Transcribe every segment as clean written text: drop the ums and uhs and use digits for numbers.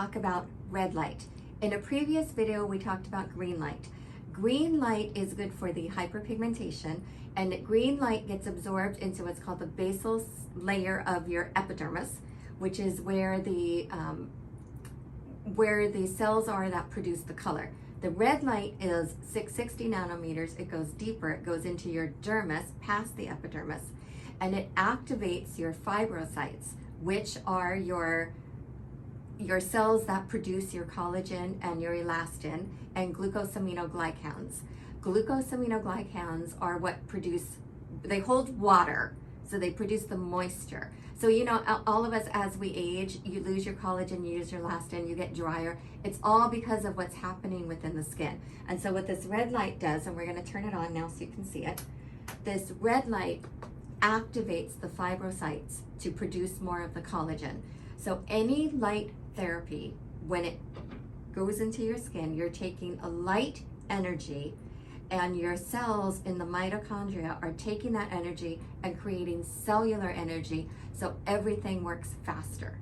talk about red light. In a previous video, we talked about green light. Green light is good for the hyperpigmentation, and green light gets absorbed into what's called the basal layer of your epidermis, which is where the cells are that produce the color. The red light is 660 nanometers. It goes deeper. It goes into your dermis, past the epidermis, and it activates your fibrocytes, which are your cells that produce your collagen and your elastin and glucosaminoglycans. Glucosaminoglycans are what produce, they hold water, so they produce the moisture. So, you know, all of us, as we age, you lose your collagen, you lose your elastin, you get drier. It's all because of what's happening within the skin. And so what this red light does, and we're gonna turn it on now so you can see it, this red light activates the fibrocytes to produce more of the collagen. So any light therapy, when it goes into your skin, you're taking a light energy, and your cells in the mitochondria are taking that energy and creating cellular energy, so everything works faster.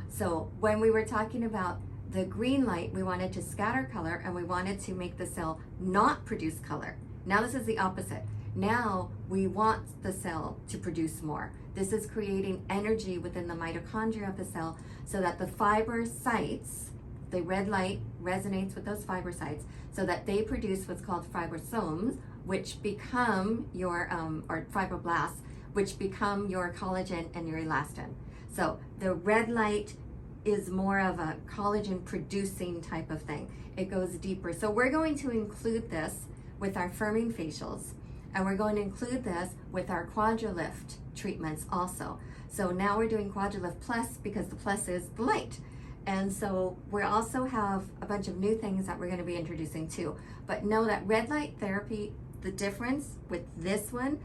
So when we were talking about the green light, we wanted to scatter color and we wanted to make the cell not produce color. Now this is the opposite. Now we want the cell to produce more. This is creating energy within the mitochondria of the cell so that the fibrocytes, the red light resonates with those fibrocytes so that they produce what's called fibrosomes, which become your, or fibroblasts, which become your collagen and your elastin. So the red light is more of a collagen producing type of thing. It goes deeper. So we're going to include this with our firming facials, and we're going to include this with our Quadrilift treatments also. So now we're doing Quadrilift Plus because the plus is the light. And so we also have a bunch of new things that we're going to be introducing too. But know that red light therapy, the difference with this one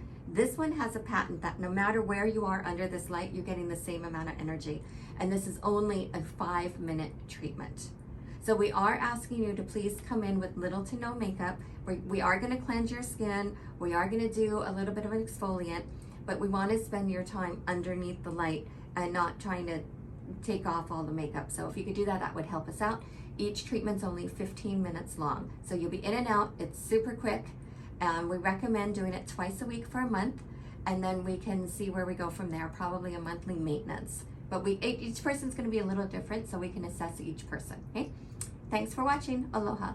has a patent that no matter where you are under this light, you're getting the same amount of energy. And this is only a 5-minute treatment. So we are asking you to please come in with little to no makeup. We are going to cleanse your skin. We are going to do a little bit of an exfoliant, but we want to spend your time underneath the light and not trying to take off all the makeup. So if you could do that, that would help us out. Each treatment's only 15 minutes long. So you'll be in and out. It's super quick. We recommend doing it twice a week for a month, and then we can see where we go from there, probably a monthly maintenance. But each person's going to be a little different, so we can assess each person, okay? Thanks for watching. Aloha.